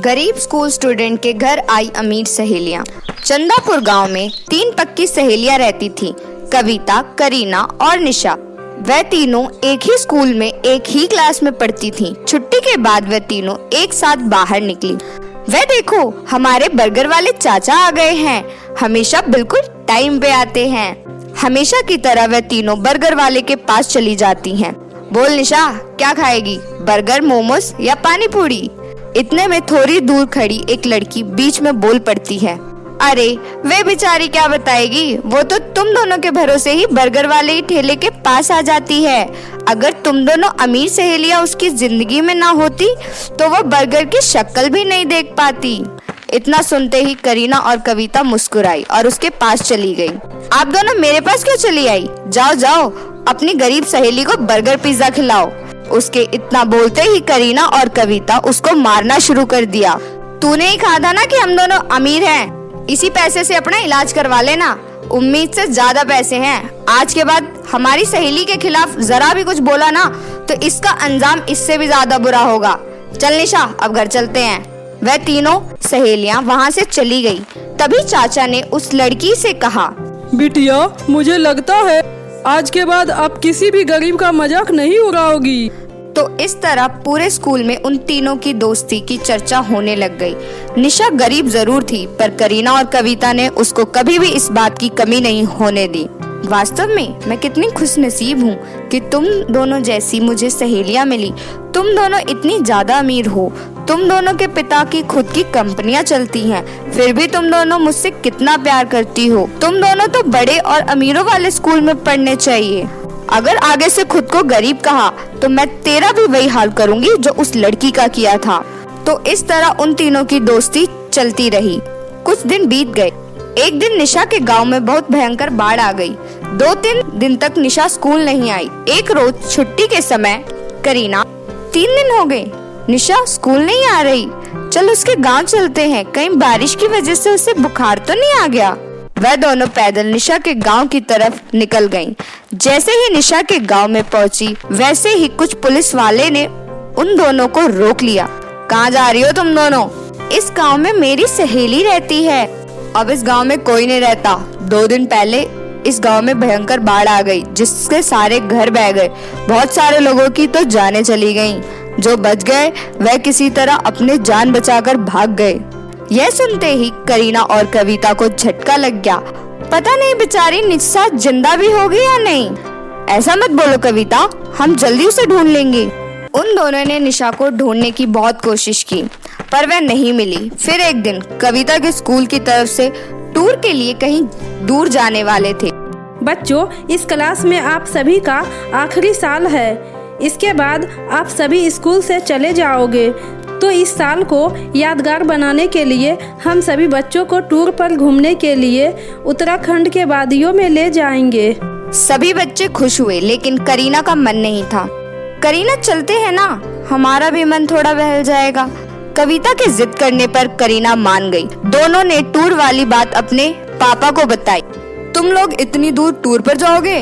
गरीब school student के घर आई अमीर सहेलियां। चंदापुर गांव में 3 पक्की सहेलियां रहती थीं, कविता, करीना और निशा। वह तीनों एक ही स्कूल में एक ही क्लास में पढ़ती थीं। छुट्टी के बाद वह तीनों एक साथ बाहर निकली। वह देखो, हमारे बर्गर वाले चाचा आ गए हैं। हमेशा बिल्कुल टाइम पे आते हैं। हमेशा की तरह वह तीनों बर्गर वाले के पास चली जाती हैं। बोल निशा, क्या खाएगी, बर्गर, मोमोज या पानी पूरी? इतने में थोड़ी दूर खड़ी एक लड़की बीच में बोल पड़ती है। अरे वे बेचारी क्या बताएगी, वो तो तुम दोनों के भरोसे ही बर्गर वाले ही ठेले के पास आ जाती है। अगर तुम दोनों अमीर सहेलियां उसकी जिंदगी में ना होती तो वो बर्गर की शक्ल भी नहीं देख पाती। इतना सुनते ही करीना और कविता मुस्कुराई और उसके पास चली गई। आप दोनों मेरे पास क्यों चली आई? जाओ जाओ, अपनी गरीब सहेली को बर्गर पिज्जा खिलाओ। उसके इतना बोलते ही करीना और कविता उसको मारना शुरू कर दिया। तूने ही कहा था ना कि हम दोनों अमीर हैं, इसी पैसे से अपना इलाज करवा लेना। उम्मीद से ज्यादा पैसे हैं। आज के बाद हमारी सहेली के खिलाफ जरा भी कुछ बोला ना तो इसका अंजाम इससे भी ज्यादा बुरा होगा। चल निशा, अब घर चलते हैं। वह तीनों सहेलियां वहां से चली गई। तभी चाचा ने उस लड़की से कहा, बिटिया, मुझे लगता है आज के बाद आप किसी भी गरीब का मजाक नहीं उड़ाओगी। तो इस तरह पूरे स्कूल में उन तीनों की दोस्ती की चर्चा होने लग गई। निशा गरीब जरूर थी, पर करीना और कविता ने उसको कभी भी इस बात की कमी नहीं होने दी। वास्तव में मैं कितनी खुशनसीब हूँ कि तुम दोनों जैसी मुझे सहेलियाँ मिली। तुम दोनों इतनी ज्यादा अमीर हो, तुम दोनों के पिता की खुद की कंपनियां चलती हैं, फिर भी तुम दोनों मुझसे कितना प्यार करती हो। तुम दोनों तो बड़े और अमीरों वाले स्कूल में पढ़ने चाहिए। अगर आगे से खुद को गरीब कहा तो मैं तेरा भी वही हाल करूंगी जो उस लड़की का किया था। तो इस तरह उन तीनों की दोस्ती चलती रही। कुछ दिन बीत गए। एक दिन निशा के गांव में बहुत भयंकर बाढ़ आ गई। 2-3 दिन तक निशा स्कूल नहीं आई। एक रोज छुट्टी के समय करीना, 3 दिन हो गए निशा स्कूल नहीं आ रही, चल उसके गांव चलते हैं, कहीं बारिश की वजह से उसे बुखार तो नहीं आ गया। वह दोनों पैदल निशा के गांव की तरफ निकल गईं। जैसे ही निशा के गांव में पहुंची, वैसे ही कुछ पुलिस वाले ने उन दोनों को रोक लिया। कहाँ जा रही हो तुम दोनों? इस गांव में मेरी सहेली रहती है। अब इस गांव में कोई नहीं रहता। 2 दिन पहले इस गांव में भयंकर बाढ़ आ गई, जिससे सारे घर बह गए। बहुत सारे लोगों की तो जानें चली गईं। जो बच गए वह किसी तरह अपने जान बचाकर भाग गए। यह सुनते ही करीना और कविता को झटका लग गया। पता नहीं बेचारी निशा जिंदा भी होगी या नहीं। ऐसा मत बोलो कविता, हम जल्दी उसे ढूंढ लेंगे। उन दोनों ने निशा को ढूंढने की बहुत कोशिश की, पर वह नहीं मिली। फिर एक दिन कविता के स्कूल की तरफ से टूर के लिए कहीं दूर जाने वाले थे। बच्चों, इस क्लास में आप सभी का आखिरी साल है। इसके बाद आप सभी स्कूल से चले जाओगे। तो इस साल को यादगार बनाने के लिए हम सभी बच्चों को टूर पर घूमने के लिए उत्तराखंड के वादियों में ले जाएंगे। सभी बच्चे खुश हुए, लेकिन करीना का मन नहीं था। करीना, चलते हैं ना, हमारा भी मन थोड़ा बहल जाएगा। कविता के जिद करने पर करीना मान गई। दोनों ने टूर वाली बात अपने पापा को बताई। तुम लोग इतनी दूर टूर पर जाओगे?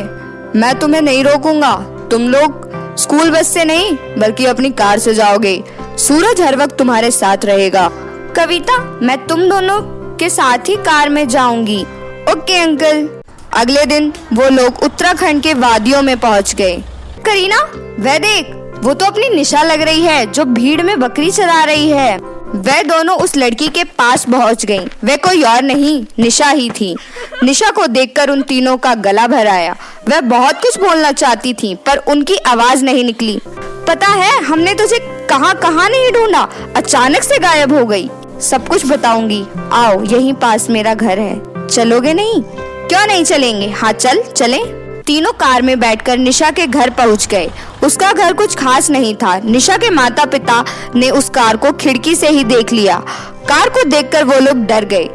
मैं तुम्हें नहीं रोकूंगा। तुम लोग स्कूल बस से नहीं बल्कि अपनी कार से जाओगे। सूरज हर वक्त तुम्हारे साथ रहेगा। कविता, मैं तुम दोनों के साथ ही कार में जाऊंगी। Okay uncle. अगले दिन वो लोग उत्तराखंड के वादियों में पहुंच गए। करीना, वह देख, वो तो अपनी निशा लग रही है जो भीड़ में बकरी चरा रही है। वह दोनों उस लड़की के पास पहुंच गईं। वह कोई और नहीं, निशा ही थी। निशा को देखकर उन तीनों का गला भर आया। वह बहुत कुछ बोलना चाहती थी, पर उनकी आवाज नहीं निकली। पता है, हमने तुझे कहाँ कहाँ नहीं ढूंढा, अचानक से गायब हो गई। सब कुछ बताऊंगी। आओ, यहीं पास मेरा घर है, चलोगे नहीं? क्यों नहीं चलेंगे, हाँ चल चलें। तीनों कार में बैठकर निशा के घर पहुंच गए। उसका घर कुछ खास नहीं था। निशा के माता पिता ने उस कार को खिड़की से ही देख लिया। कार को देखकर वो लोग डर गए।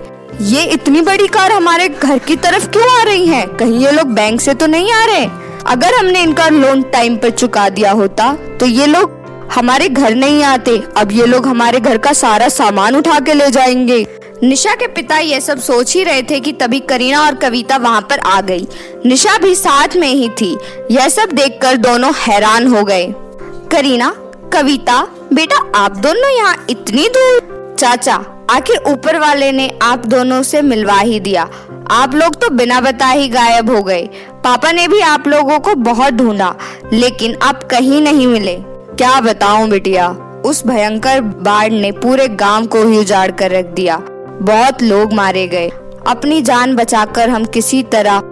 ये इतनी बड़ी कार हमारे घर की तरफ क्यों आ रही है? कहीं ये लोग बैंक से तो नहीं आ रहे? अगर हमने इनका लोन टाइम पर चुका दिया होता तो ये लोग हमारे घर नहीं आते। अब ये लोग हमारे घर का सारा सामान उठा के ले जाएंगे। निशा के पिता ये सब सोच ही रहे थे कि तभी करीना और कविता वहाँ पर आ गई। निशा भी साथ में ही थी। यह सब देखकर दोनों हैरान हो गए। करीना, कविता, बेटा आप दोनों यहाँ इतनी दूर? चाचा, आखिर ऊपर वाले ने आप दोनों से मिलवा ही दिया। आप लोग तो बिना बताए ही गायब हो गए। पापा ने भी आप लोगों को बहुत ढूंढा, लेकिन आप कहीं नहीं मिले। क्या बताऊं बिटिया, उस भयंकर बाढ़ ने पूरे गांव को ही उजाड़ कर रख दिया। बहुत लोग मारे गए। अपनी जान बचाकर हम किसी तरह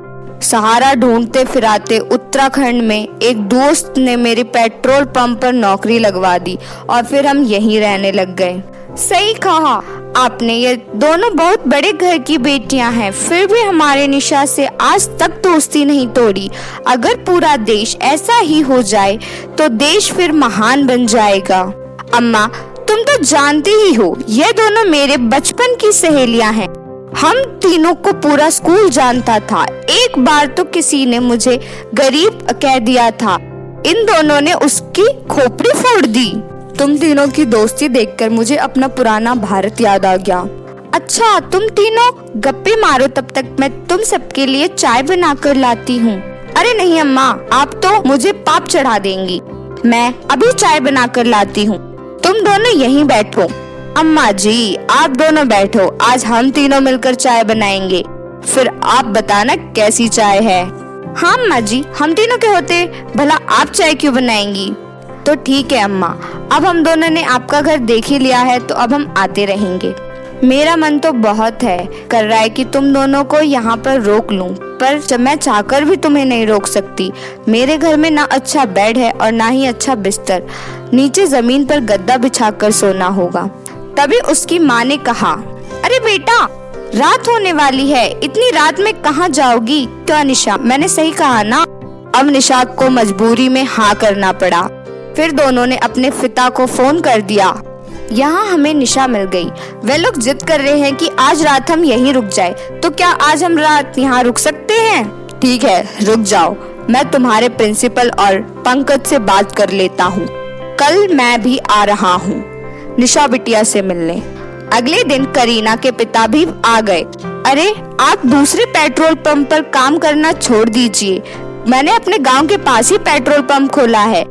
सहारा ढूंढते फिराते उत्तराखंड में एक दोस्त ने मेरी पेट्रोल पंप पर नौकरी लगवा दी और फिर हम यहीं रहने लग गए। सही कहा आपने, ये दोनों बहुत बड़े घर की बेटियां हैं, फिर भी हमारे निशा से आज तक दोस्ती नहीं तोड़ी। अगर पूरा देश ऐसा ही हो जाए तो देश फिर महान बन जाएगा। अम्मा, तुम तो जानती ही हो, ये दोनों मेरे बचपन की सहेलियां हैं। हम तीनों को पूरा स्कूल जानता था। एक बार तो किसी ने मुझे गरीब कह दिया था। इन दोनों ने उसकी खोपड़ी फोड़ दी। तुम तीनों की दोस्ती देखकर मुझे अपना पुराना भारत याद आ गया। अच्छा, तुम तीनों गप्पे मारो, तब तक मैं तुम सबके लिए चाय बनाकर लाती हूँ। अरे नहीं अम्मा, आप तो मुझे पाप चढ़ा देंगी। मैं अभी चाय बनाकर लाती हूँ, तुम दोनों यहीं बैठो। अम्मा जी, आप दोनों बैठो, आज हम तीनों मिलकर चाय बनाएंगे। फिर आप बताना कैसी चाय है। हाँ अम्मा जी, हम तीनों के होते भला आप चाय क्यों बनाएंगी? तो ठीक है अम्मा, अब हम दोनों ने आपका घर देख ही लिया है, तो अब हम आते रहेंगे। मेरा मन तो बहुत कर रहा है कि तुम दोनों को यहाँ पर रोक लूं, पर जब मैं चाहकर भी तुम्हें नहीं रोक सकती। मेरे घर में ना अच्छा बेड है और ना ही अच्छा बिस्तर, नीचे जमीन पर गद्दा बिछाकर सोना होगा। तभी उसकी माँ ने कहा, अरे बेटा, रात होने वाली है, इतनी रात में कहाँ जाओगी? क्या निशा, मैंने सही कहा ना? अब निशा को मजबूरी में हाँ करना पड़ा। फिर दोनों ने अपने पिता को फोन कर दिया। यहाँ हमें निशा मिल गई। वे लोग जिद कर रहे हैं कि आज रात हम यहीं रुक जाए, तो क्या आज हम रात यहाँ रुक सकते हैं? ठीक है, रुक जाओ, मैं तुम्हारे प्रिंसिपल और पंकज से बात कर लेता हूँ। कल मैं भी आ रहा हूँ निशा बिटिया से मिलने। अगले दिन करीना के पिता भी आ गए। अरे, आप दूसरे पेट्रोल पंप पर काम करना छोड़ दीजिए, मैंने अपने गांव के पास ही पेट्रोल पंप खोला है।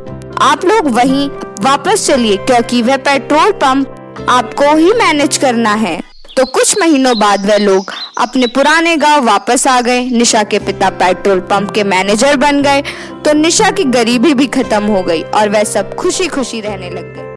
आप लोग वहीं वापस चलिए, क्योंकि वह पेट्रोल पंप आपको ही मैनेज करना है। तो कुछ महीनों बाद वह लोग अपने पुराने गांव वापस आ गए। निशा के पिता पेट्रोल पंप के मैनेजर बन गए, तो निशा की गरीबी भी खत्म हो गई और वह सब खुशी खुशी रहने लग गए।